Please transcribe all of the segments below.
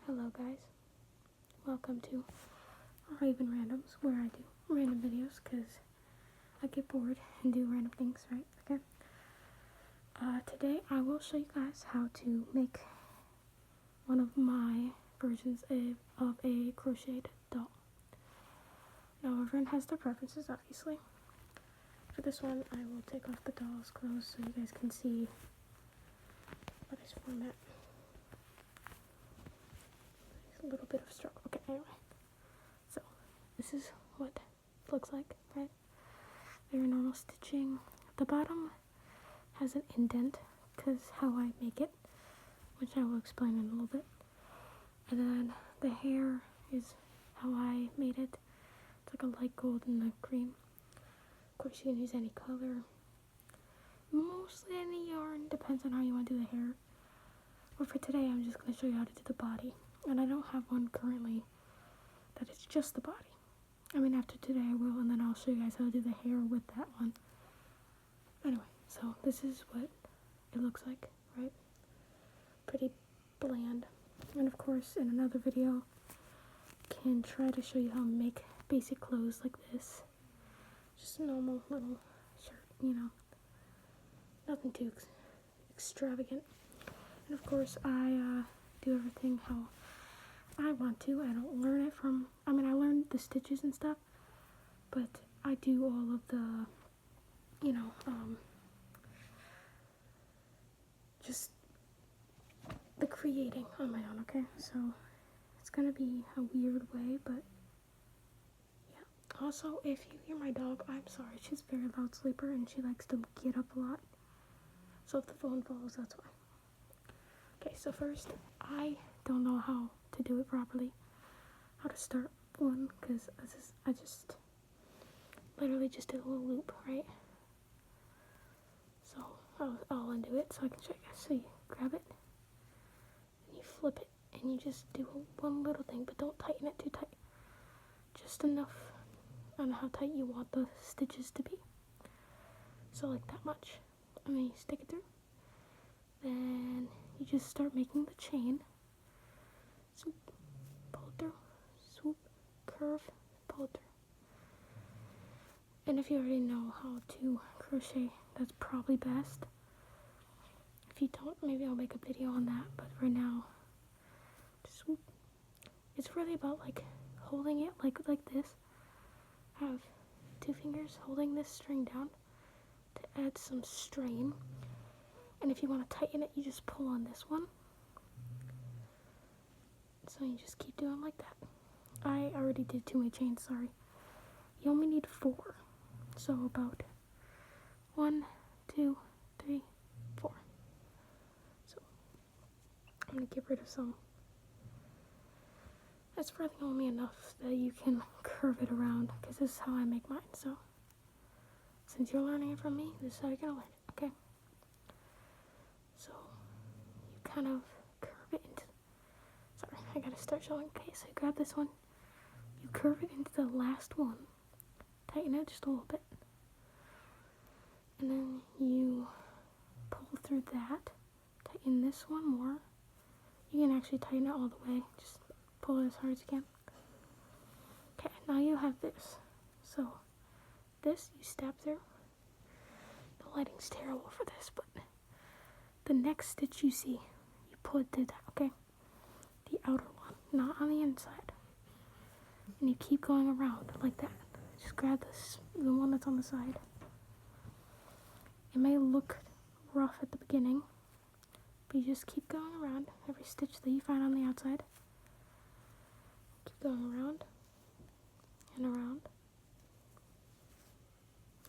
Hello guys, welcome to Raven Randoms, where I do random videos because I get bored and do random things, right? Okay. Today I will show you guys how to make one of my versions of a crocheted doll. Now everyone has their preferences, obviously. For this one, I will take off the doll's clothes so you guys can see what is format. A little bit of struggle. Okay, anyway. So, this is what it looks like, right? Very normal stitching. The bottom has an indent, because how I make it, which I will explain in a little bit. And then the hair is how I made it. It's like a light gold and a cream. Of course, you can use any color. Mostly any yarn, depends on how you want to do the hair. But for today, I'm just going to show you how to do the body. And I don't have one currently that is just the body. I mean, after today I will, and then I'll show you guys how to do the hair with that one. Anyway, so this is what it looks like, right? Pretty bland. And of course, in another video, can try to show you how to make basic clothes like this. Just a normal little shirt, you know. Nothing too extravagant. And of course, I do everything how I want to. I don't learn it from, I learned the stitches and stuff, but I do all of the, just the creating on my own, okay? So, it's gonna be a weird way, but, yeah. Also, if you hear my dog, I'm sorry, she's a very loud sleeper, and she likes to get up a lot. So if the phone falls, that's why. Okay, so first, I don't know how to do it properly, how to start one, because I just literally just did a little loop, right? So I'll undo it so I can show you guys. So you grab it, and you flip it, and you just do one little thing, but don't tighten it too tight. Just enough on how tight you want the stitches to be. So like that much. And then you stick it through. Then you just start making the chain. Swoop, pull it through, swoop, curve, pull it through. And if you already know how to crochet, that's probably best. If you don't, maybe I'll make a video on that, but right now, just swoop. It's really about like holding it like this. Have 2 fingers holding this string down to add some strain. And if you want to tighten it, you just pull on this one. So you just keep doing like that. I already did 2-way chains, sorry. You only need 4. So about 1, 2, 3, 4. So I'm going to get rid of some. That's really only enough that you can curve it around, because this is how I make mine. So since you're learning it from me, this is how you're going to learn it, okay? So you kind of curve it into, sorry, I gotta start showing. Okay, so you grab this one, you curve it into the last one, tighten it just a little bit, and then you pull through that, tighten this one more. You can actually tighten it all the way, just pull it as hard as you can. Okay, now you have this. So this you stab through. The lighting's terrible for this, but the next stitch you see, you pull it through that, okay? The outer one, not on the inside. And you keep going around like that. Just grab the one that's on the side. It may look rough at the beginning, but you just keep going around every stitch that you find on the outside. Keep going around and around.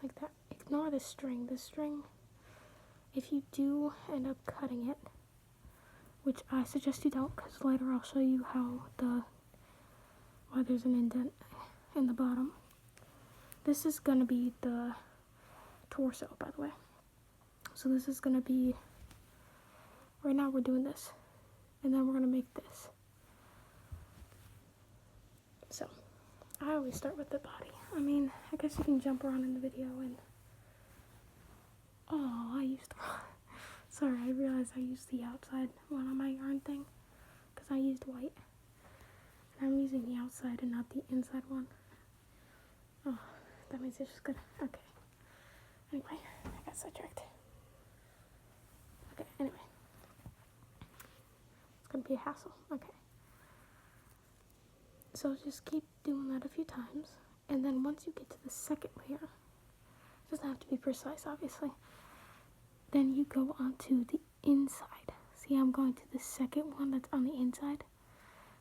Like that. Ignore the string. The string, if you do end up cutting it, which I suggest you don't, because later I'll show you why there's an indent in the bottom. This is going to be the torso, by the way. So this is going to be, right now we're doing this, and then we're going to make this. So, I always start with the body. I guess you can jump around in the video and, sorry, I realized I used the outside one on my yarn thing, because I used white. I'm using the outside and not the inside one. Oh, that means it's just gonna, okay. Anyway, I got sidetracked. Okay, anyway. It's gonna be a hassle, okay. So just keep doing that a few times. And then once you get to the second layer, it doesn't have to be precise, obviously. Then you go onto the inside. See, I'm going to the second one that's on the inside.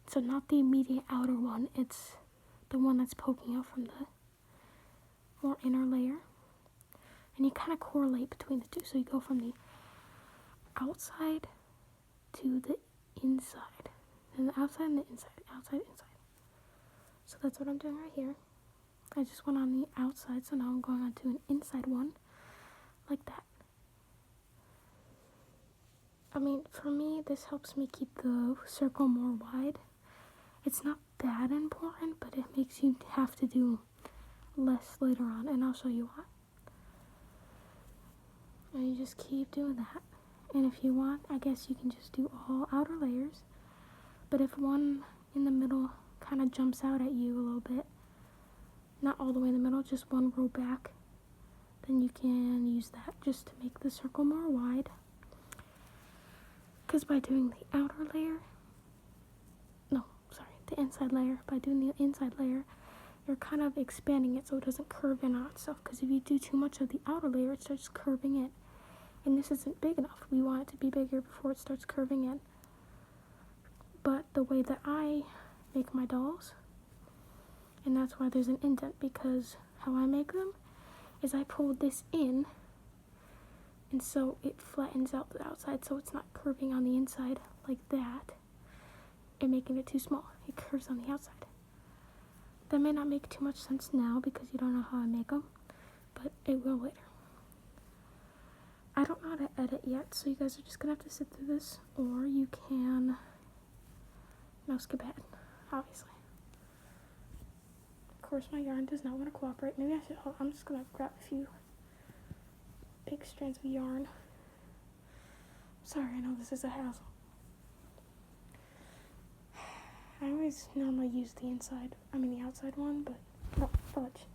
So not the immediate outer one, it's the one that's poking out from the more inner layer. And you kind of correlate between the two. So you go from the outside to the inside. And the outside and the inside, outside, inside. So that's what I'm doing right here. I just went on the outside, so now I'm going on to an inside one, like that. I mean, for me, this helps me keep the circle more wide. It's not that important, but it makes you have to do less later on, and I'll show you why. And you just keep doing that. And if you want, I guess you can just do all outer layers. But if one in the middle kind of jumps out at you a little bit, not all the way in the middle, just one row back, then you can use that just to make the circle more wide. Because by doing the outer layer, the inside layer, by doing the inside layer, you're kind of expanding it so it doesn't curve in on itself. Because if you do too much of the outer layer, it starts curving in. And this isn't big enough. We want it to be bigger before it starts curving in. But the way that I make my dolls, and that's why there's an indent, because how I make them is I pull this in, and so it flattens out the outside so it's not curving on the inside like that and making it too small. It curves on the outside. That may not make too much sense now because you don't know how I make them, but it will later. I don't know how to edit yet, so you guys are just gonna have to sit through this, or you can skip ahead, obviously. Of course, my yarn does not want to cooperate. Maybe I should, I'm just gonna grab a few big strands of yarn. Sorry, I know this is a hassle. I always normally use the outside one, but no, fudge.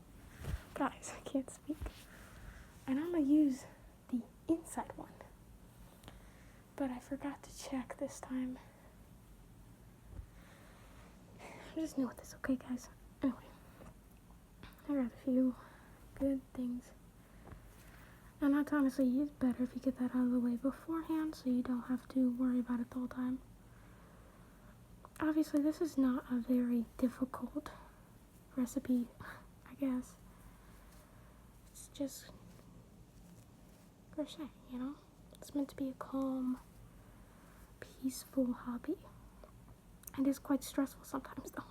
Guys, I can't speak. I normally use the inside one, but I forgot to check this time. I'm just new with this, okay, guys? Anyway, I got a few good things. And that's honestly, it's better if you get that out of the way beforehand so you don't have to worry about it the whole time. Obviously, this is not a very difficult recipe, I guess. It's just crochet, you know? It's meant to be a calm, peaceful hobby. It is quite stressful sometimes, though.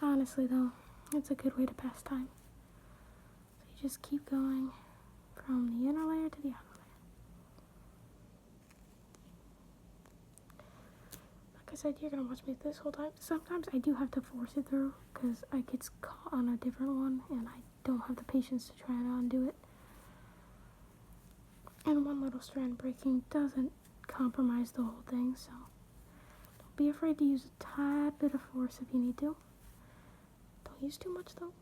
Honestly, though, it's a good way to pass time. So you just keep going from the inner layer to the outer layer. Like I said, you're going to watch me this whole time. Sometimes I do have to force it through because I get caught on a different one and I don't have the patience to try and undo it. And one little strand breaking doesn't compromise the whole thing, so don't be afraid to use a tad bit of force if you need to. Don't use too much though,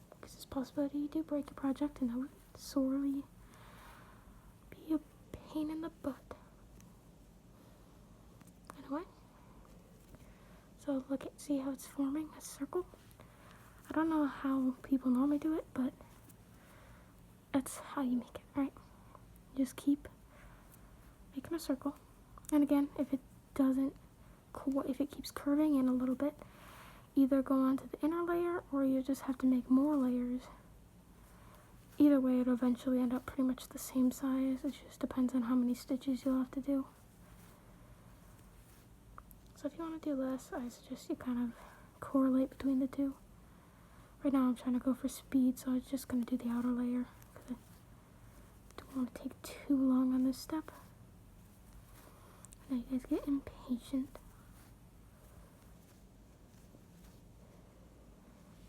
because there's a possibility you do break your project and that would sorely be a pain in the butt. Anyway, so see how it's forming a circle? I don't know how people normally do it, but that's how you make it, right? Just keep making a circle. And again, if it keeps curving in a little bit, either go on to the inner layer or you just have to make more layers. Either way, it'll eventually end up pretty much the same size. It just depends on how many stitches you'll have to do. So if you want to do less, I suggest you kind of correlate between the two. Right now I'm trying to go for speed, so I'm just going to do the outer layer because I don't want to take too long on this step. Now you guys get impatient.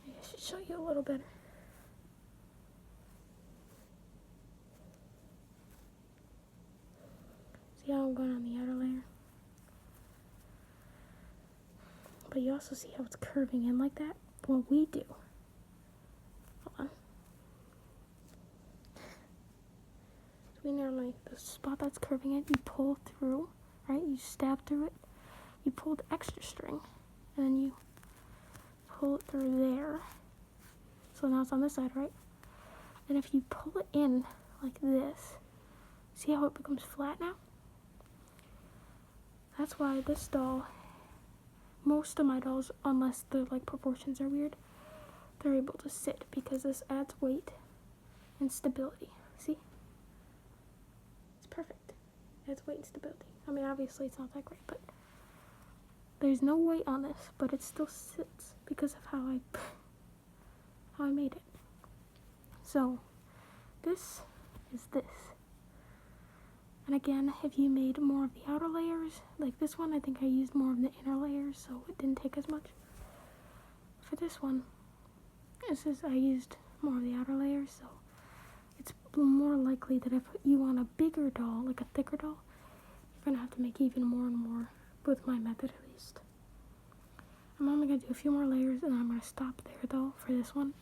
Maybe I should show you a little better. See how I'm going on the outer layer? But but you also see how it's curving in like that? What we do, hold on. So we normally, the spot that's curving in, you pull through, right? You stab through it, you pull the extra string, and then you pull it through there. So now it's on this side, right? And if you pull it in like this, see how it becomes flat now? That's why this doll, most of my dolls, unless the like proportions are weird, they're able to sit because this adds weight and stability. See? It's perfect. It adds weight and stability. I mean, obviously it's not that great, but there's no weight on this, but it still sits because of how I made it. So this is this. And again, if you made more of the outer layers, like this one, I think I used more of the inner layers, so it didn't take as much. For this one, I used more of the outer layers, so it's more likely that if you want a bigger doll, like a thicker doll, you're gonna have to make even more and more, with my method at least. I'm only gonna do a few more layers, and then I'm gonna stop there though for this one,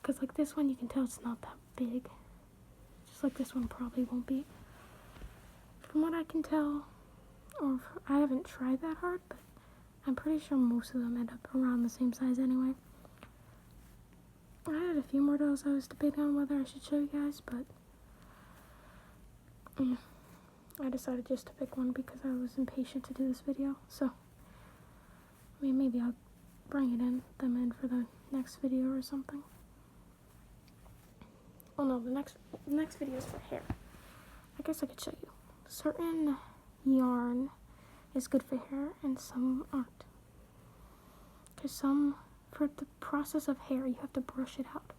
because like this one, you can tell it's not that big, just like this one probably won't be. From what I can tell, or I haven't tried that hard, but I'm pretty sure most of them end up around the same size anyway. I had a few more dolls I was debating on whether I should show you guys, but I decided just to pick one because I was impatient to do this video. So, I mean, maybe I'll bring them in for the next video or something. Oh no, the next video is for hair. I guess I could show you. Certain yarn is good for hair and some aren't. Because for the process of hair, you have to brush it out.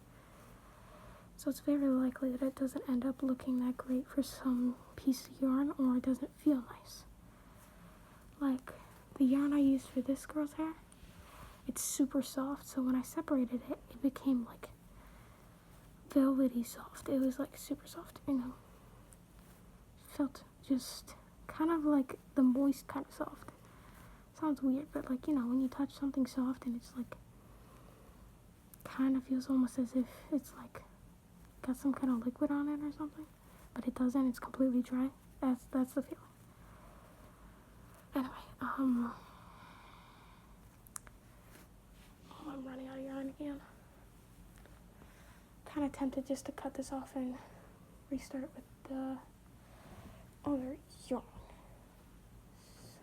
So it's very likely that it doesn't end up looking that great for some piece of yarn, or it doesn't feel nice. Like the yarn I used for this girl's hair, it's super soft, so when I separated it, it became like velvety soft. It was like super soft, you know. Felt just kind of like the moist kind of soft. Sounds weird, but like, you know, when you touch something soft and it's like kind of feels almost as if it's like got some kind of liquid on it or something, but it doesn't. It's completely dry. That's the feeling. Anyway, I'm running out of yarn again. Kind of tempted just to cut this off and restart with the other yarn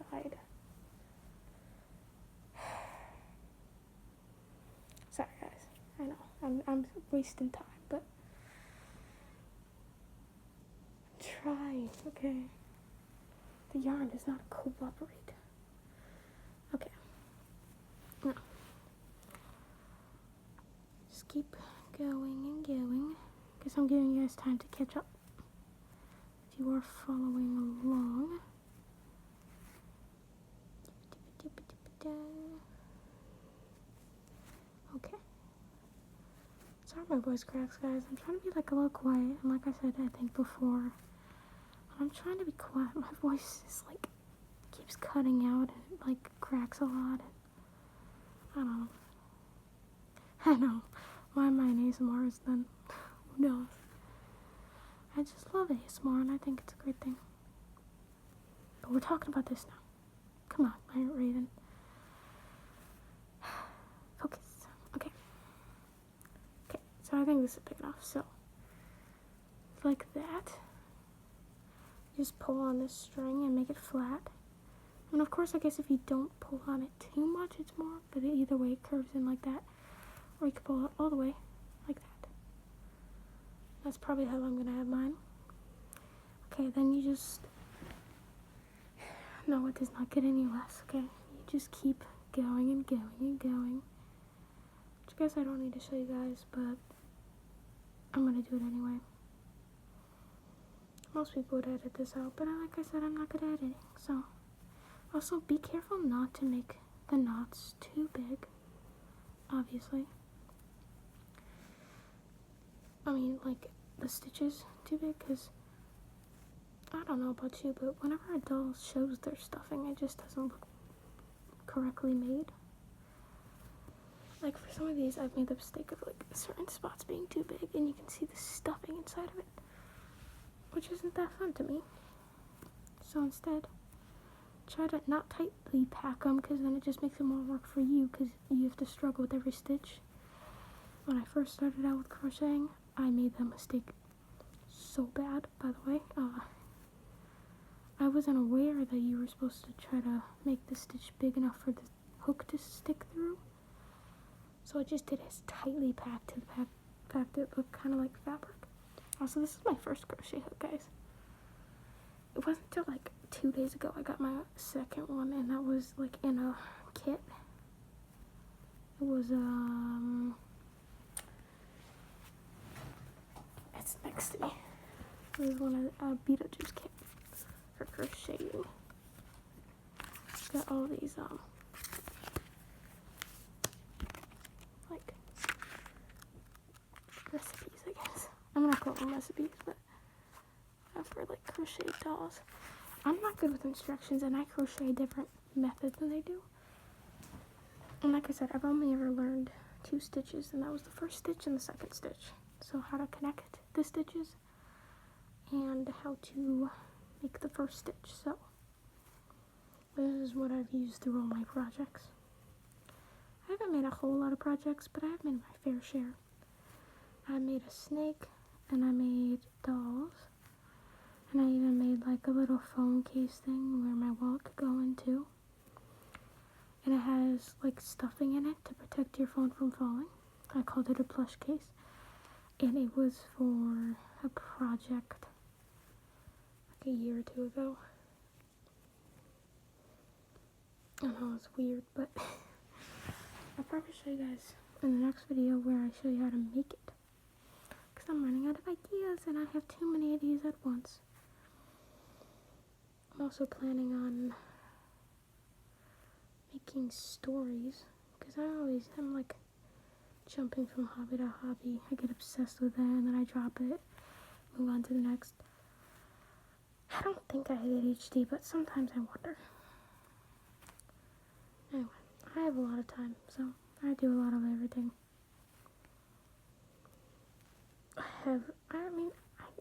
side. Sorry guys, I know I'm wasting time, but I'm trying. Okay, the yarn does not cooperate. Okay, no, just keep going and going, because I'm giving you guys time to catch up if you are following along. Okay. Sorry my voice cracks, guys. I'm trying to be like a little quiet, and like I said, I think before, I'm trying to be quiet. My voice is like keeps cutting out, and it like cracks a lot. And I know. Why am I an ASMR then? Who knows? I just love ASMR, and I think it's a great thing. But we're talking about this now. Come on, my Raven. Focus. Okay. So I think this is big enough. So, like that. Just pull on this string and make it flat. And of course, I guess if you don't pull on it too much, it's more. But either way, it curves in like that. Or you can pull it all the way like that. That's probably how I'm going to have mine. Okay, then you just... No, it does not get any less, okay? You just keep going and going and going. Which I guess I don't need to show you guys, but I'm going to do it anyway. Most people would edit this out, but like I said, I'm not good at editing. So, also be careful not to make the knots too big, obviously. I mean, like, the stitches too big, because I don't know about you, but whenever a doll shows their stuffing, it just doesn't look correctly made. Like for some of these, I've made the mistake of like certain spots being too big, and you can see the stuffing inside of it, which isn't that fun to me. So instead, try to not tightly pack them, because then it just makes it more work for you, because you have to struggle with every stitch. When I first started out with crocheting, I made that mistake so bad, by the way. I wasn't aware that you were supposed to try to make the stitch big enough for the hook to stick through. So I just did it as tightly packed to the packed it looked kind of like fabric. Also, this is my first crochet hook, guys. It wasn't until like 2 days ago I got my second one, and that was like in a kit. It was it's next to me. It was one of a Beetlejuice kit for crocheting. Got all these like recipes, I guess. I'm not calling them recipes, but for like crochet dolls. I'm not good with instructions, and I crochet a different method than they do. And like I said, I've only ever learned 2 stitches, and that was the first stitch and the second stitch. So how to connect the stitches and how to make the first stitch. So this is what I've used through all my projects. I haven't made a whole lot of projects, but I have made my fair share. I made a snake, and I made dolls, and I even made like a little phone case thing where my wallet could go into. And it has like stuffing in it to protect your phone from falling. I called it a plush case. And it was for a project like a year or 2 ago. I know it's weird, but I'll probably show you guys in the next video where I show you how to make it. Because I'm running out of ideas, and I have too many ideas at once. I'm also planning on making stories, because I'm like jumping from hobby to hobby. I get obsessed with it, and then I drop it, move on to the next. I don't think I have ADHD, but sometimes I wonder. Anyway, I have a lot of time, so I do a lot of everything.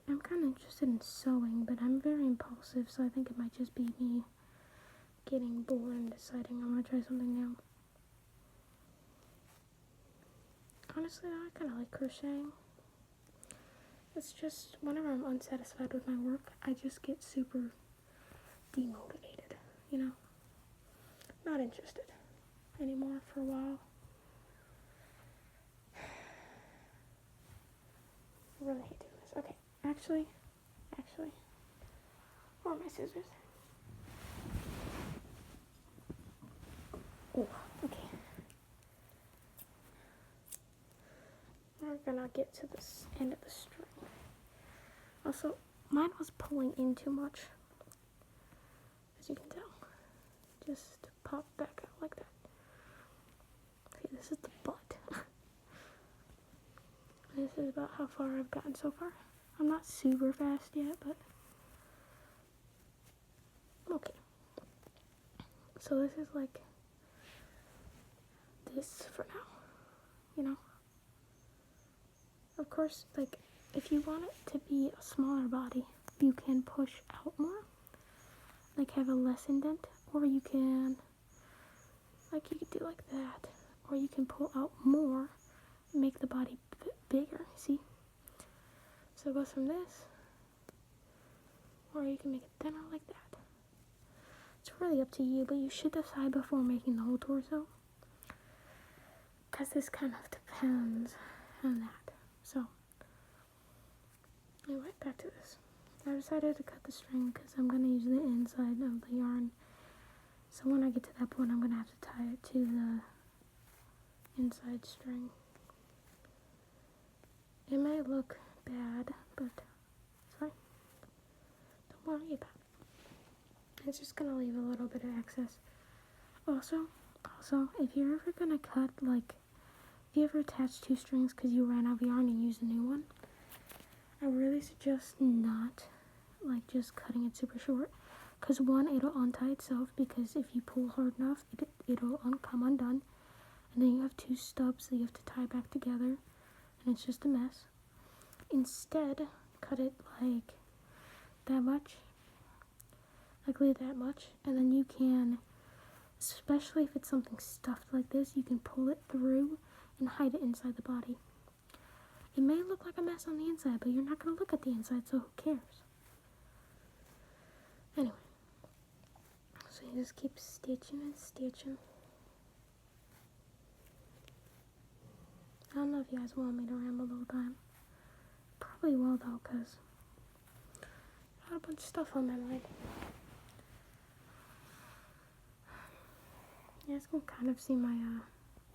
I'm kind of interested in sewing, but I'm very impulsive, so I think it might just be me getting bored and deciding I want to try something new. Honestly, I kind of like crocheting. It's just whenever I'm unsatisfied with my work, I just get super demotivated, you know? Not interested anymore for a while. I really hate doing this. Okay, actually, where are my scissors? Oh, okay. We're gonna get to this end of the string. Also, mine was pulling in too much, as you can tell. Just pop back out like that. See, this is the butt. This is about how far I've gotten so far. I'm not super fast yet, but I'm okay. So this is like this for now, you know? Of course, like, if you want it to be a smaller body, you can push out more, like have a less indent, or you can, like, you could do like that, or you can pull out more, make the body bigger, see? So it goes from this, or you can make it thinner like that. It's really up to you, but you should decide before making the whole torso, because this kind of depends on that. So, anyway, back to this. I decided to cut the string because I'm going to use the inside of the yarn. So when I get to that point, I'm going to have to tie it to the inside string. It may look bad, but it's fine. Don't worry about it. It's just going to leave a little bit of excess. Also, if you're ever going to cut, like, if you ever attach 2 strings because you ran out of yarn and use a new one, I really suggest not, like, just cutting it super short. Because one, it'll untie itself, because if you pull hard enough, it'll come undone. And then you have have two stubs that you have to tie back together, and it's just a mess. Instead, cut it like that much, like that much, and then you can, especially if it's something stuffed like this, you can pull it through and hide it inside the body. It may look like a mess on the inside, but you're not going to look at the inside, so who cares? Anyway, so you just keep stitching and stitching. I don't know if you guys want me to ramble the whole time. Probably will though, because I got a bunch of stuff on my mind. You guys can kind of see my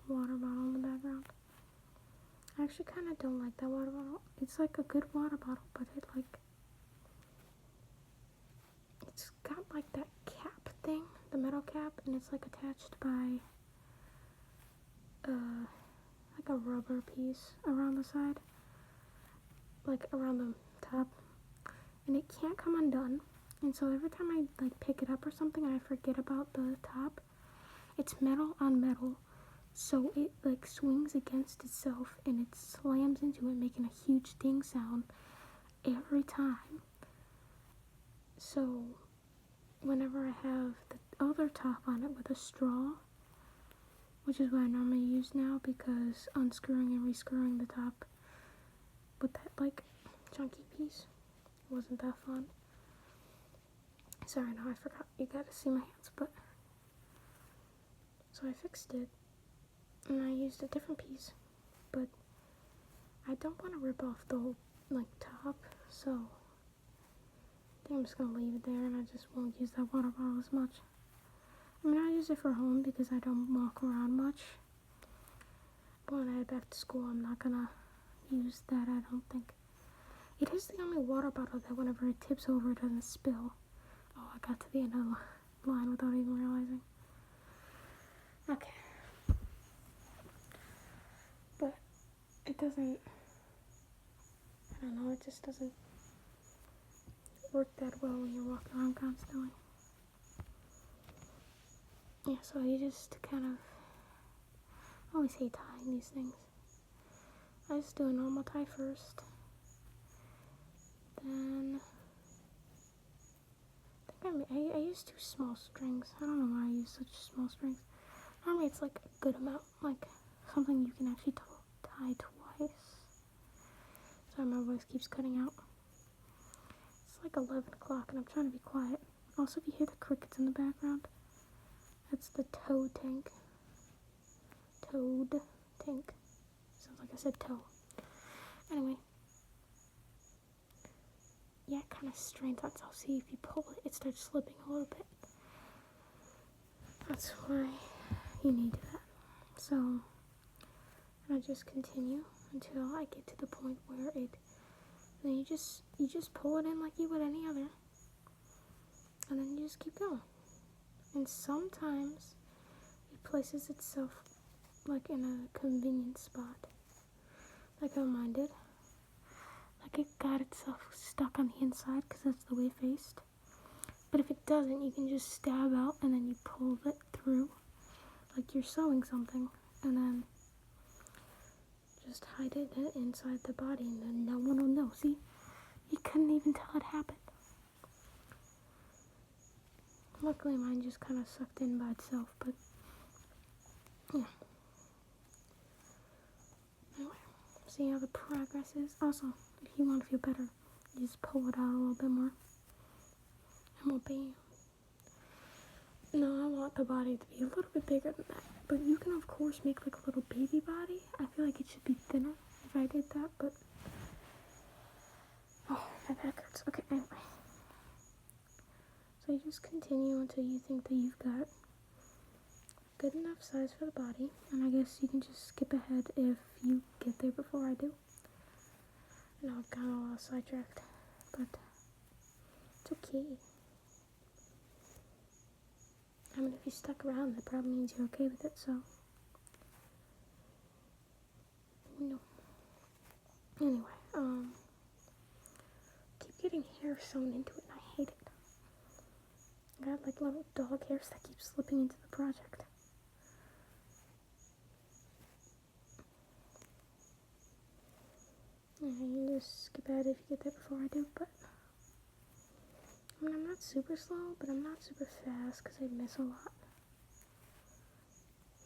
water bottle in the background. I actually kind of don't like that water bottle. It's like a good water bottle, but it's got like that cap thing, the metal cap, and it's like attached by like a rubber piece around the side, like around the top, and it can't come undone. And so every time I like pick it up or something and I forget about the top, it's metal on metal, so it like swings against itself and it slams into it, making a huge ding sound every time. So whenever I have the other top on it with a straw, which is what I normally use now, because unscrewing and rescrewing the top with that like chunky piece wasn't that fun. Sorry, no, I forgot. You gotta see my hands, but so I fixed it and I used a different piece, but I don't want to rip off the whole like top, so I think I'm just gonna leave it there and I just won't use that water bottle as much. I mean, I use it for home because I don't walk around much, but when I head back to school, I'm not gonna use that, I don't think. It is the only water bottle that whenever it tips over, it doesn't spill. Oh, I got to the end of the line without even realizing. Okay. But it doesn't, I don't know, it just doesn't work that well when you're walking around constantly. Yeah, so I just kind of, I always hate tying these things. I just do a normal tie first. Then, I use 2 small strings. I don't know why I use such small strings. Normally it's like a good amount, like something you can actually tie twice. Sorry, my voice keeps cutting out. It's like 11 o'clock and I'm trying to be quiet. Also, if you hear the crickets in the background, that's the toad tank. Toad tank. Sounds like I said toe. Anyway. Yeah, it kind of strains on itself. See, if you pull it, it starts slipping a little bit. That's why you need that. So, I just continue until I get to the point where then you just pull it in like you would any other. And then you just keep going. And sometimes it places itself like in a convenient spot. Like how mine did. Like it got itself stuck on the inside because that's the way it faced. But if it doesn't, you can just stab out and then you pull it through like you're sewing something, and then just hide it inside the body and then no one will know. See? You couldn't even tell it happened. Luckily mine just kind of sucked in by itself, but yeah. Anyway, see how the progress is. Also, if you want to feel better, you just pull it out a little bit more. And we'll be. No, I want the body to be a little bit bigger than that. But you can, of course, make like a little baby body. I feel like it should be thinner if I did that, but. Oh, my back hurts. Okay, anyway. So you just continue until you think that you've got good enough size for the body. And I guess you can just skip ahead if you get there before I do. I know I've gotten a lot sidetracked, but it's okay. I mean, if you stuck around, that probably means you're okay with it, so. No. Anyway, keep getting hair sewn into it, and I hate it. I got like little dog hairs that keep slipping into the project. bad if you get there before I do, but I mean, I'm not super slow, but I'm not super fast because I miss a lot.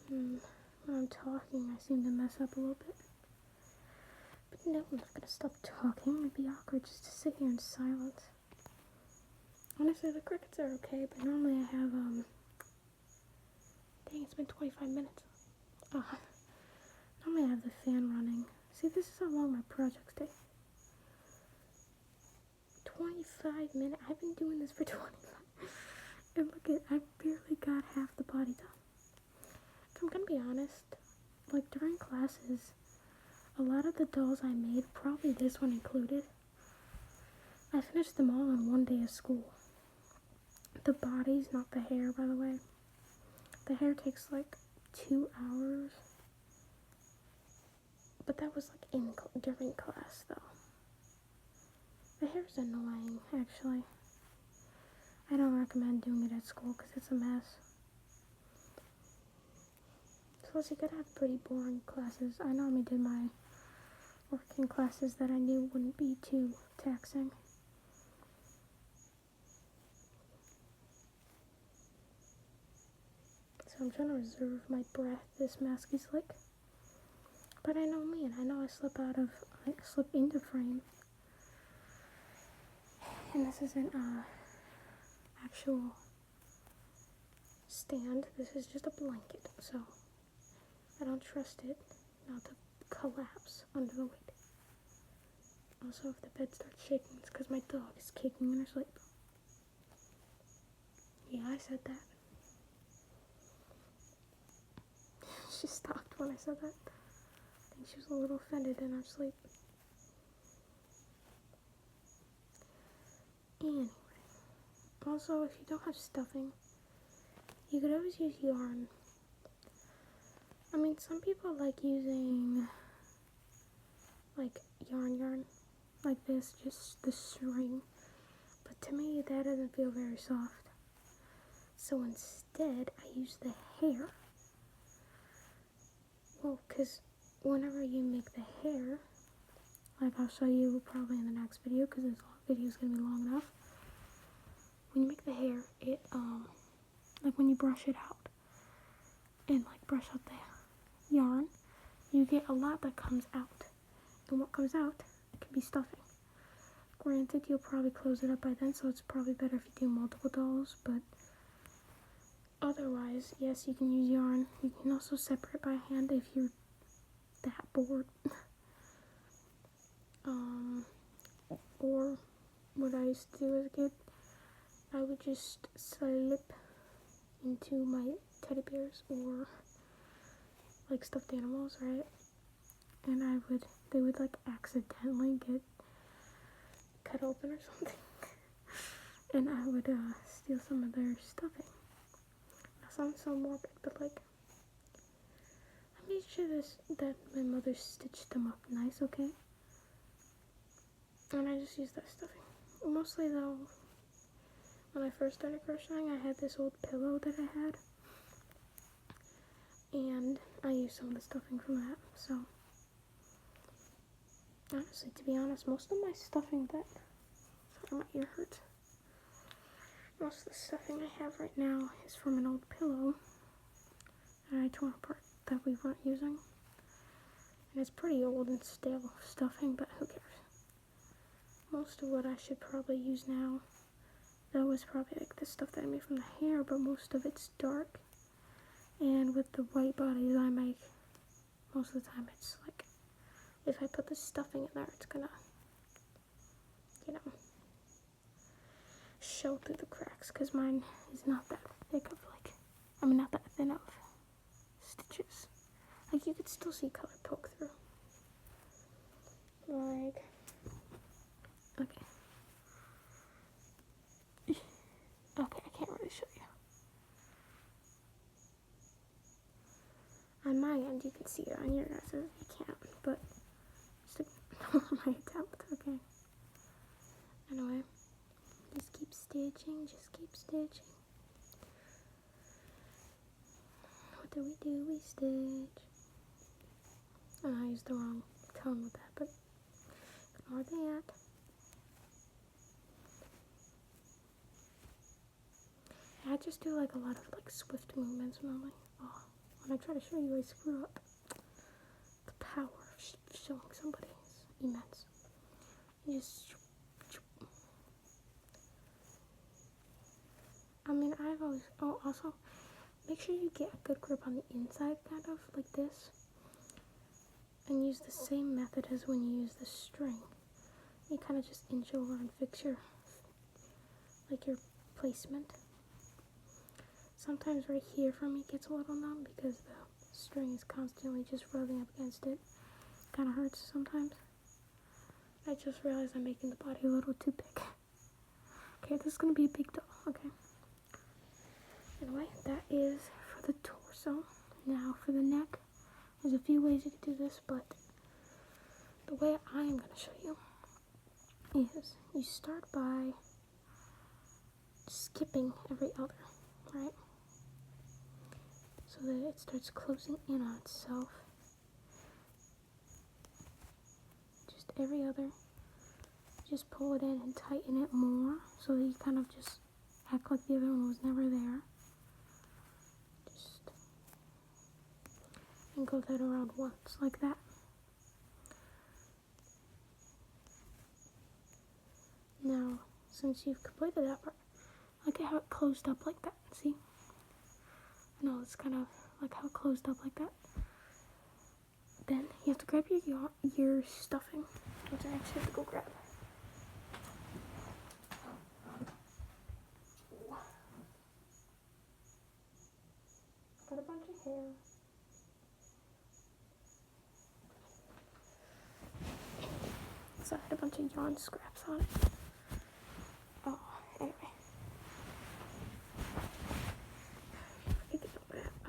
When I'm talking, I seem to mess up a little bit. But no, I'm not gonna stop talking. It'd be awkward just to sit here in silence. Honestly, the crickets are okay, but normally I have, dang, it's been 25 minutes. Normally I have the fan running. See, this is how long my projects take. 25 minutes. I've been doing this for 25. And look at, I barely got half the body done. If I'm gonna be honest, like during classes, a lot of the dolls I made, probably this one included, I finished them all in one day of school. The bodies, not the hair, by the way. The hair takes like 2 hours. But that was like during class though. The hair's annoying, actually. I don't recommend doing it at school because it's a mess. Plus you could have pretty boring classes. I normally did my working classes that I knew wouldn't be too taxing. So I'm trying to reserve my breath. This mask is like, but I know me and I know I slip into frame. And this isn't actual stand. This is just a blanket, so I don't trust it not to collapse under the weight. Also, if the bed starts shaking, it's because my dog is kicking in her sleep. Yeah, I said that. She stopped when I said that. I think she was a little offended in her sleep. Anyway, also, if you don't have stuffing, you could always use yarn. I mean, some people like using like yarn like this, just the string, but to me that doesn't feel very soft. So instead I use the hair. Well, because whenever you make the hair, like I'll show you probably in the next video because this video is going to be long enough. When you make the hair, it like when you brush it out and like brush out the yarn, you get a lot that comes out, and what comes out can be stuffing. Granted, you'll probably close it up by then, so it's probably better if you do multiple dolls, but otherwise, yes, you can use yarn. You can also separate by hand if you're that bored. Or what I used to do as a kid, I would just slip into my teddy bears or like stuffed animals, right? And they would like accidentally get cut open or something. And I would steal some of their stuffing. That sounds so morbid, but like, I made sure that my mother stitched them up nice, okay? And I just used that stuffing. Mostly though, when I first started crocheting, I had this old pillow that I had. And I used some of the stuffing from that, so. Honestly, to be honest, most of my stuffing sorry, my ear hurts. Most of the stuffing I have right now is from an old pillow that I tore apart that we weren't using. And it's pretty old and stale stuffing, but who cares? Most of what I should probably use now, though, is probably like the stuff that I made from the hair, but most of it's dark. And with the white bodies I make, most of the time it's like, if I put the stuffing in there, it's gonna, show through the cracks, because mine is not that thick of not that thin of stitches. Like, you could still see color poke through. Like, okay. Okay, I can't really show you. On my end, you can see it. On your guys' you can't, but just ignore my attempt, okay? Anyway, just keep stitching, What do? We stitch. Oh, I used the wrong tone with that, but Ignore the ant. I just do like a lot of like swift movements normally. Oh, when I try to show you, I screw up. The power of showing somebody is immense. You just, I mean, I've always, oh, also, make sure you get a good grip on the inside, kind of, like this. And use the same method as when you use the string. You kind of just inch over and fix your, like your placement. Sometimes right here for me gets a little numb because the string is constantly just rubbing up against it. Kind of hurts sometimes. I just realized I'm making the body a little too big. Okay, this is going to be a big doll, okay? Anyway, that is for the torso. Now for the neck, there's a few ways you can do this, but the way I am going to show you is you start by skipping every other, right? So that it starts closing in on itself. Just every other. Just pull it in and tighten it more so that you kind of just act like the other one was never there. Just and go that around once, like that. Now, since you've completed that part, look at how it closed up like that. See? No, it's kind of like how it closed up like that. Then you have to grab your stuffing, which I actually have to go grab. Got a bunch of hair. So I had a bunch of yarn scraps on it. Oh, anyway.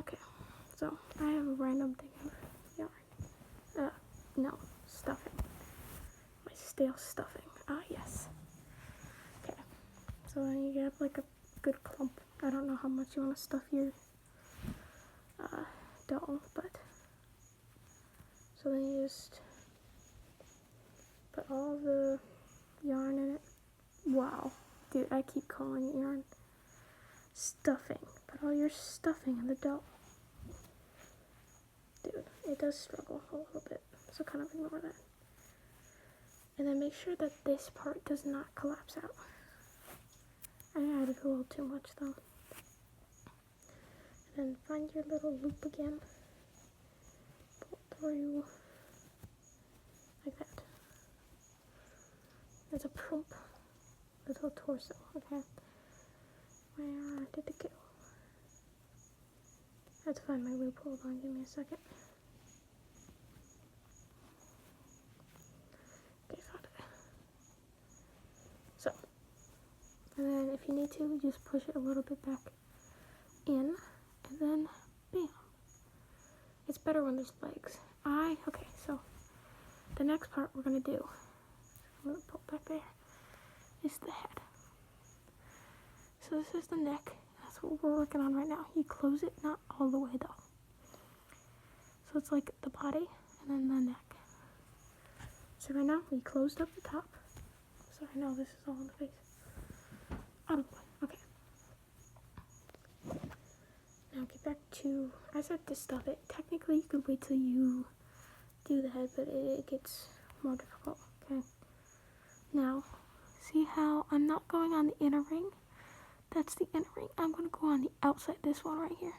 Okay, so I have a random thing of yarn. No, stuffing. My stale stuffing. Ah, yes. Okay, so then you have like a good clump. I don't know how much you want to stuff your doll, but so then you just put all the yarn in it. Wow, dude, I keep calling it yarn. Stuffing. Put all your stuffing in the doll. Dude, it does struggle a little bit, so kind of ignore that. And then make sure that this part does not collapse out. I added a little too much though. And then find your little loop again. Pull through like that. There's a plump little torso, okay? Where did it go? I have to find my loop. Hold on, give me a second. Okay, found it. So, and then if you need to, just push it a little bit back in, and then bam. It's better when there's legs. Okay, so the next part we're gonna do, I'm gonna pull back there, is the head. So this is the neck. That's what we're working on right now. You close it, not all the way though. So it's like the body and then the neck. So right now we closed up the top. So I know this is all in the face. Out of the way. Okay. Now get back to, I said to stuff it. Technically you could wait till you do the head, but it gets more difficult. Okay. Now, see how I'm not going on the inner ring? That's the inner ring. I'm going to go on the outside, this one right here.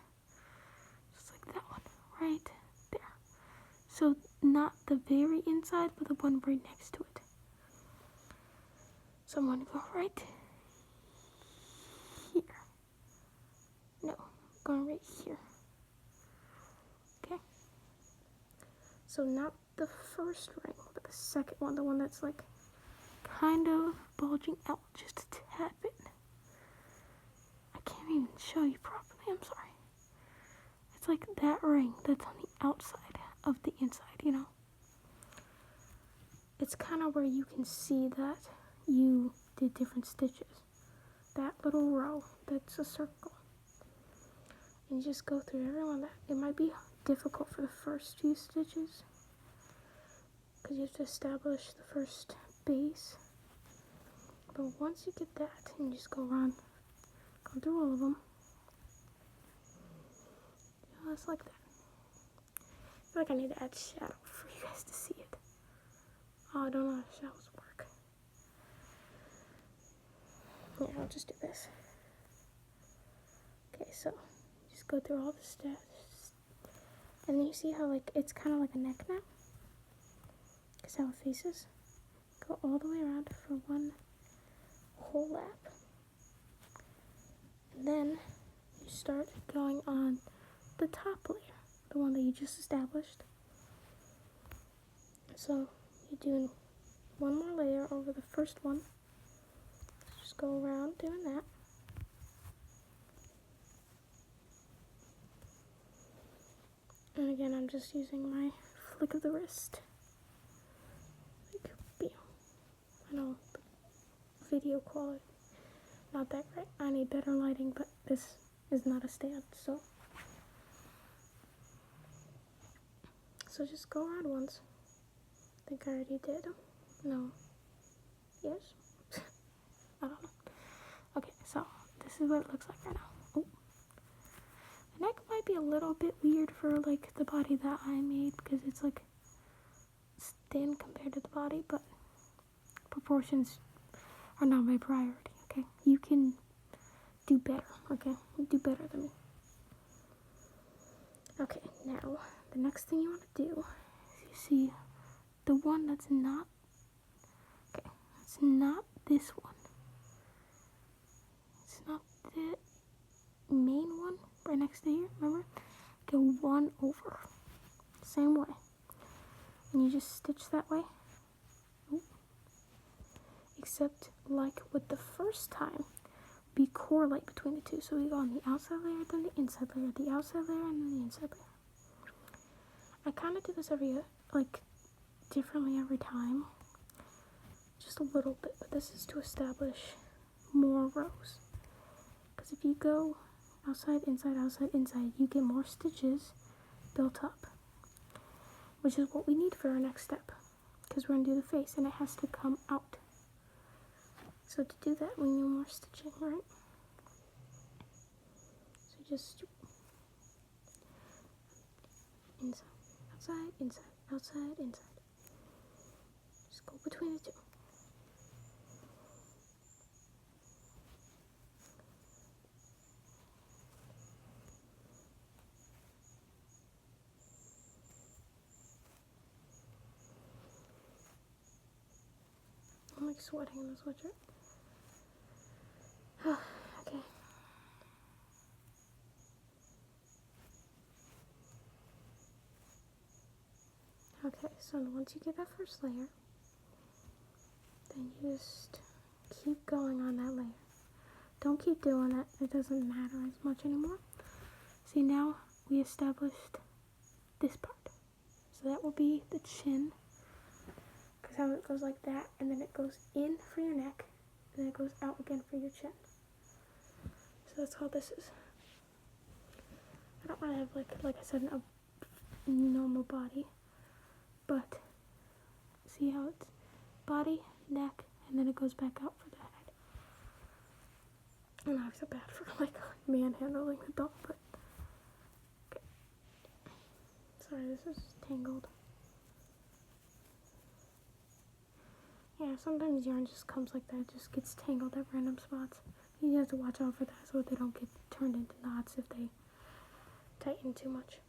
Just like that one, right there. So not the very inside, but the one right next to it. So I'm going to go right here. No, going right here. Okay. So not the first ring, but the second one, the one that's like kind of bulging out just a tad bit. I can't even show you properly, I'm sorry. It's like that ring that's on the outside of the inside, you know? It's kind of where you can see that you did different stitches. That little row, that's a circle. And you just go through everyone. It might be difficult for the first few stitches because you have to establish the first base. But once you get that, and you just go around, go through all of them, just like that. I feel like I need to add shadow for you guys to see it. Oh, I don't know how shadows work. Yeah, I'll just do this. Okay, so just go through all the steps, and then you see how like it's kind of like a neck now. Because how it faces. Go all the way around for one whole lap. And then you start going on the top layer, the one that you just established. So you're doing one more layer over the first one. Just go around doing that. And again, I'm just using my flick of the wrist. Like, bam. I know the video quality not that great. I need better lighting, but this is not a stand, so just go around once. I think I already did. No. Yes? I don't know. Okay, so this is what it looks like right now. Oh. The neck might be a little bit weird for like the body that I made because it's like thin compared to the body, but proportions are not my priority, okay? You can do better, okay? Do better than me. Okay, now the next thing you want to do is you see the one that's not, okay, it's not this one. It's not the main one right next to here, remember? Go one over, same way. And you just stitch that way. Ooh. Except like with the first time, we correlate between the two. So we go on the outside layer, then the inside layer, the outside layer, and then the inside layer. I kind of do this differently every time. Just a little bit, but this is to establish more rows. Because if you go outside, inside, you get more stitches built up. Which is what we need for our next step. Because we're going to do the face, and it has to come out. So to do that, we need more stitching, right? So just inside, outside, inside, outside, inside. Just go between the two. I'm like sweating in the sweatshirt. Okay. Okay, so once you get that first layer, then you just keep going on that layer. Don't keep doing it. It doesn't matter as much anymore. See, now we established this part. So that will be the chin. Because how it goes like that, and then it goes in for your neck, and then it goes out again for your chin. So that's how this is. I don't want to have, like I said, a normal body. But see how it's body, neck, and then it goes back out for the head. And I feel bad for manhandling the doll, but okay. Sorry, this is tangled. Yeah, sometimes yarn just comes like that. It just gets tangled at random spots. You have to watch out for that so they don't get turned into knots if they tighten too much.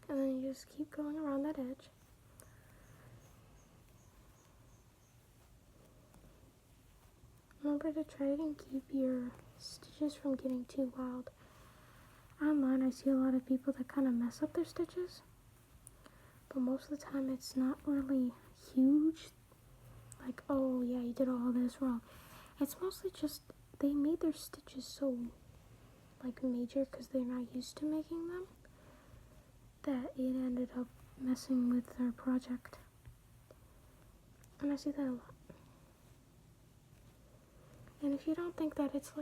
And then you just keep going around that edge. Remember to try and keep your stitches from getting too wild. Online, I see a lot of people that kind of mess up their stitches. But most of the time, it's not really huge. Like, oh yeah, you did all this wrong. It's mostly just they made their stitches so major because they're not used to making them, that it ended up messing with their project. And I see that a lot. And if you don't think that it's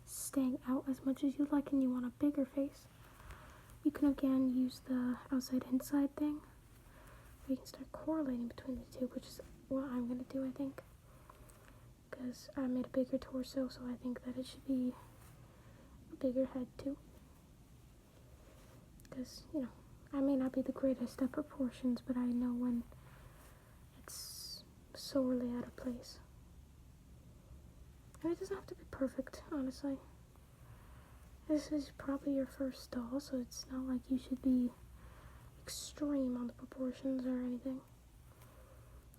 staying out as much as you'd like and you want a bigger face, you can again use the outside inside thing we can start correlating between the two, which is what I'm going to do, I think. Because I made a bigger torso, so I think that it should be a bigger head too. Because, I may not be the greatest at proportions, but I know when it's sorely out of place. And it doesn't have to be perfect, honestly. This is probably your first doll, so it's not like you should be extreme on the proportions or anything.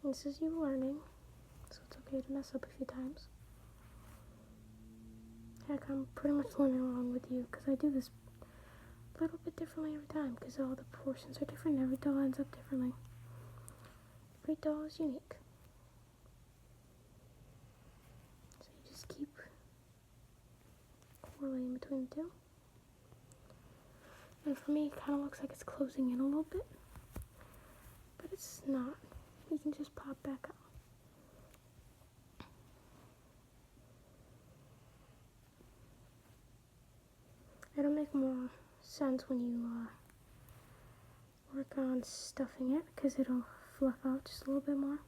This is you learning, so it's okay to mess up a few times. Heck, I'm pretty much learning along with you, because I do this a little bit differently every time, because all the proportions are different, every doll ends up differently. Every doll is unique. So you just keep correlating between the two. And for me, it kind of looks like it's closing in a little bit, but it's not. You can just pop back out. It'll make more sense when you work on stuffing it, because it'll fluff out just a little bit more.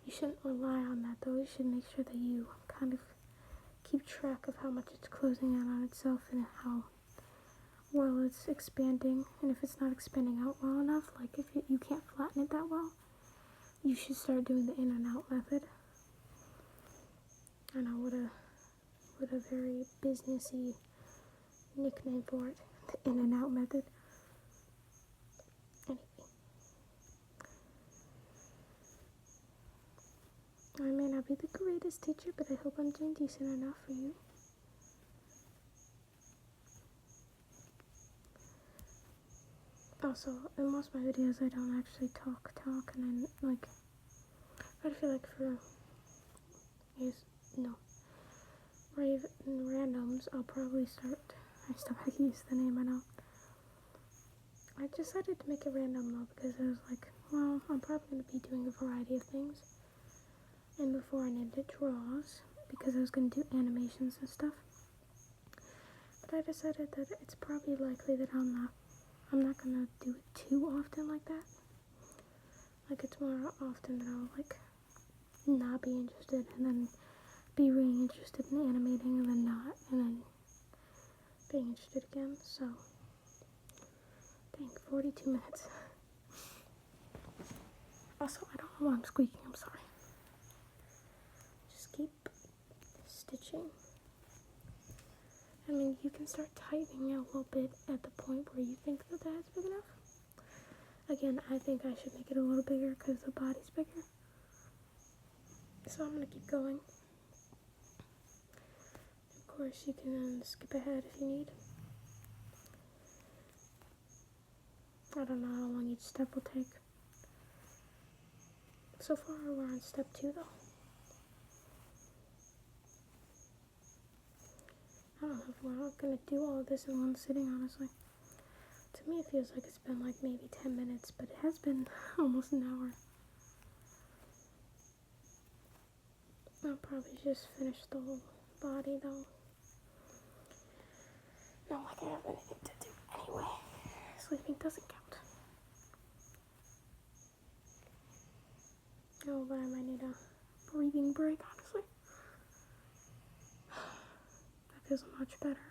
You shouldn't rely on that though. You should make sure that you kind of keep track of how much it's closing in on itself and how well it's expanding. And if it's not expanding out well enough, like if you can't flatten it that well, you should start doing the in and out method. I know what a very businessy nickname for it, the in and out method. Anyway, I may not be the greatest teacher, but I hope I'm doing decent enough for you. Also, in most of my videos, I don't actually talk, and I but I feel like for randoms, I'll probably start. I still have to use the name, I know. I decided to make it random though, because I was like, well, I'm probably going to be doing a variety of things. And before I named it draws, because I was going to do animations and stuff. But I decided that it's probably likely that I'm not going to do it too often like that. Like, it's more often that I'll, not be interested, and then be really interested in animating, and then not, and then being interested again. So, dang, 42 minutes. Also, I don't know why I'm squeaking, I'm sorry. Just keep stitching. I mean, you can start tightening a little bit at the point where you think that that's big enough. Again, I think I should make it a little bigger because the body's bigger. So I'm going to keep going. Of course, you can skip ahead if you need. I don't know how long each step will take. So far, we're on step 2 though. I don't know if we're not going to do all of this in one sitting, honestly. To me, it feels like it's been maybe 10 minutes, but it has been almost an hour. I'll probably just finish the whole body though. Not like I have anything to do anyway. Sleeping doesn't count. Oh, but I might need a breathing break, honestly. That feels much better.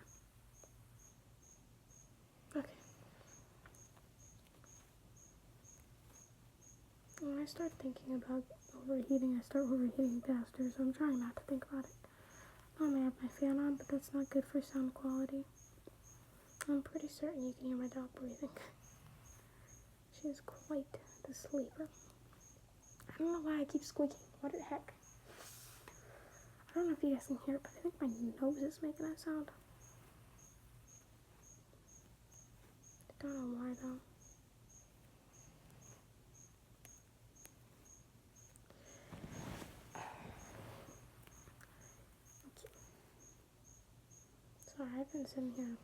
Okay. When I start thinking about overheating, I start overheating faster, so I'm trying not to think about it. Normally I have my fan on, but that's not good for sound quality. I'm pretty certain you can hear my dog breathing. She is quite the sleeper. I don't know why I keep squeaking. What the heck? I don't know if you guys can hear it, but I think my nose is making that sound. I don't know why though. Okay. Sorry, I've been sitting here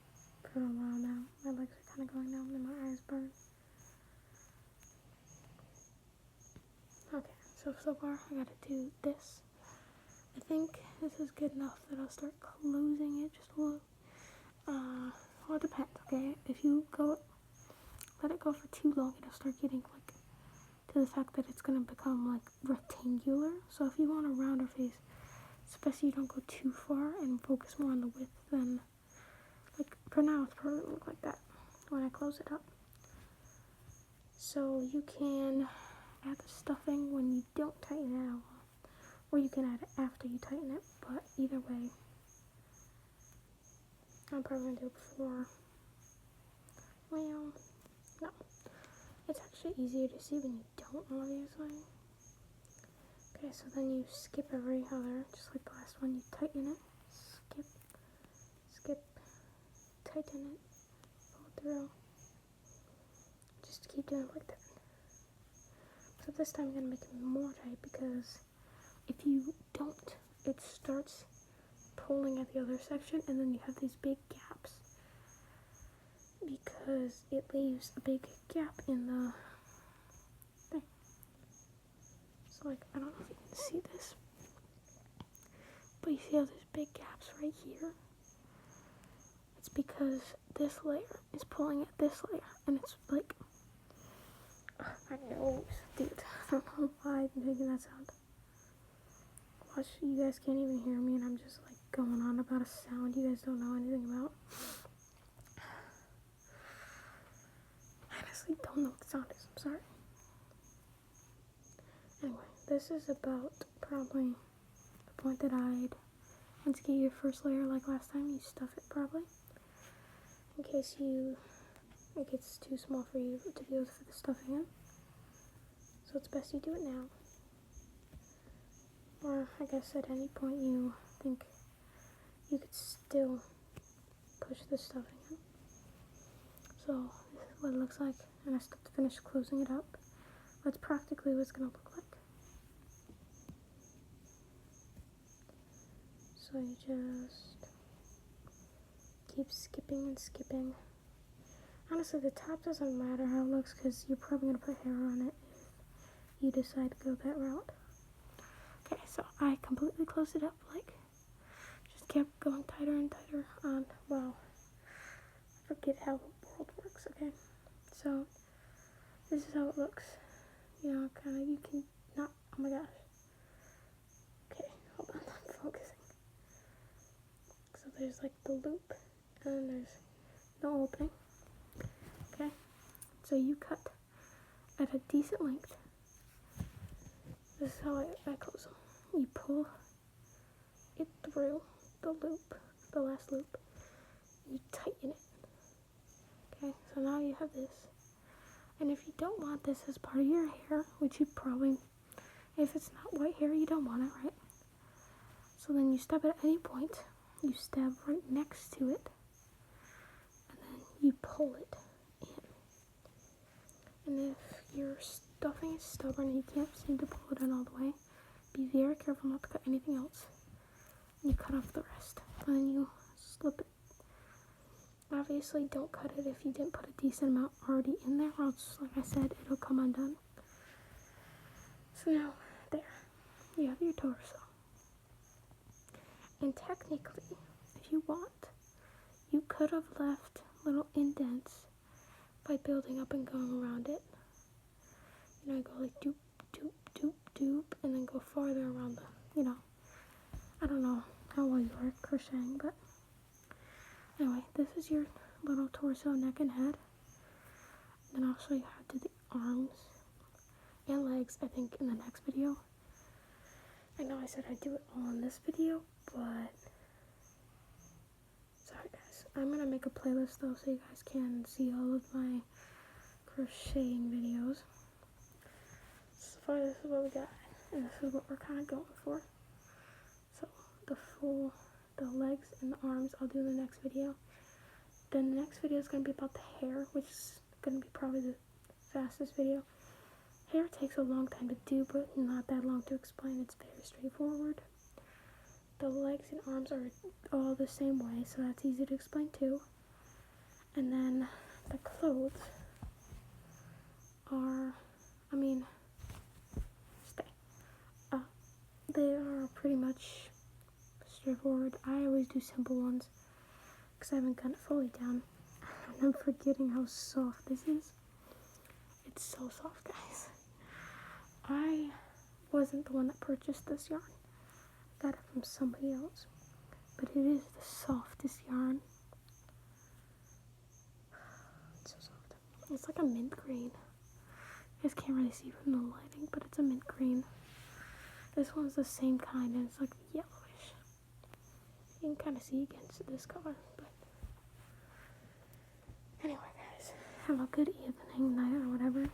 for a while now. My legs are kind of going numb and my eyes burn. Okay, so far I gotta do this. I think this is good enough that I'll start closing it just a little. Well, it depends, okay? If you let it go for too long, it'll start getting to the fact that it's going to become like rectangular. So if you want a rounder face, especially you don't go too far and focus more on the width, then like for now it's probably going to look like that when I close it up. So you can add the stuffing when you don't tighten it at all, or you can add it after you tighten it, but either way, I'm probably going to do it before. Well, no. It's actually easier to see when you don't, obviously. Okay, so then you skip every other, just like the last one, you tighten it, skip, tighten it, pull it through. Just keep doing it like that. So this time I'm going to make it more tight, because if you don't, it starts pulling at the other section, and then you have these big gaps, because it leaves a big gap in the thing. So like, I don't know if you can see this, but you see how there's big gaps right here? It's because this layer is pulling at this layer, and it's like, my nose, dude, I don't know why I'm making that sound. Watch, you guys can't even hear me, and I'm just like going on about a sound you guys don't know anything about. I honestly don't know what the sound is, I'm sorry. Anyway, this is about probably the point that once you get your first layer like last time, you stuff it probably. In case it gets too small for you to be able to fit the stuffing in. So it's best you do it now. Or I guess at any point you think you could still push the stuffing in. So this is what it looks like, and I still have to finish closing it up. That's practically what it's going to look like. So you just keep skipping and skipping. Honestly, the top doesn't matter how it looks, because you're probably going to put hair on it if you decide to go that route. Okay, so I completely closed it up, like, just kept going tighter and tighter on, well, I forget how the world works, okay? So, this is how it looks. You know, kind of, you can not, oh my gosh. Okay, hold on, I'm focusing. So there's like the loop, and then there's no opening. Okay, so you cut at a decent length. This is how I close them. You pull it through the loop, the last loop. You tighten it. Okay, so now you have this. And if you don't want this as part of your hair, which you probably, if it's not white hair, you don't want it, right? So then you stab it at any point. You stab right next to it. And then you pull it in. And if your stuffing is stubborn and you can't seem to pull it in all the way, be very careful not to cut anything else. And you cut off the rest. And then you slip it. Obviously, don't cut it if you didn't put a decent amount already in there, or else, like I said, it'll come undone. So now, there, you have your torso. And technically, if you want, you could have left little indents by building up and going around it. You know, go like doop, doop, doop, doop, and then go farther around the, you know, I don't know how well you are crocheting, but anyway, this is your little torso, neck, and head. Then I'll show you how to do the arms and legs, I think, in the next video. I know I said I'd do it all in this video, but sorry guys. I'm going to make a playlist though, so you guys can see all of my crocheting videos. So far, this is what we got, and this is what we're kind of going for. So the legs and the arms I'll do in the next video. Then the next video is going to be about the hair, which is going to be probably the fastest video. Hair takes a long time to do, but not that long to explain. It's very straightforward. The legs and arms are all the same way, so that's easy to explain too. And then the clothes are, they are pretty much straightforward. I always do simple ones because I haven't got it fully down. And I'm forgetting how soft this is. It's so soft, guys. I wasn't the one that purchased this yarn. I got it from somebody else. But it is the softest yarn. It's so soft. It's like a mint green. You guys can't really see from the lighting, but it's a mint green. This one's the same kind, and it's like yellowish. You can kind of see against this color, but anyway, guys, have a good evening, night, or whatever.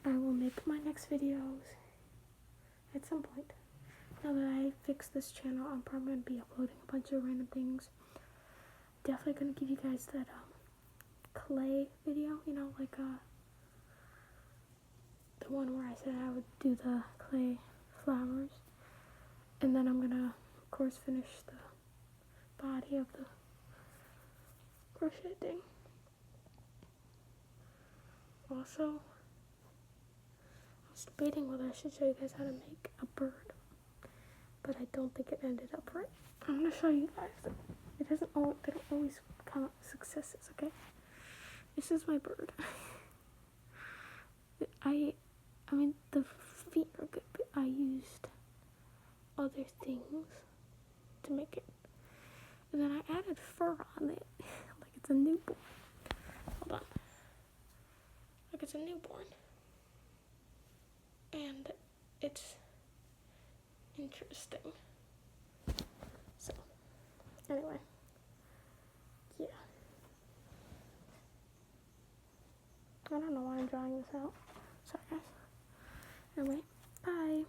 I will make my next videos at some point. Now that I fix this channel, I'm probably going to be uploading a bunch of random things. Definitely going to give you guys that clay video, you know, like the one where I said I would do the clay flowers. And then I'm going to, of course, finish the body of the crochet thing. Also, I was debating whether I should show you guys how to make a bird, but I don't think it ended up right. I'm going to show you guys. It doesn't always, they don't always come out with successes, okay? This is my bird. I mean, the feet are good, but I used other things to make it. And then I added fur on it, like it's a newborn. Hold on. Like it's a newborn. And it's interesting. So, anyway. Yeah. I don't know why I'm drawing this out. Sorry, guys. Anyway, bye.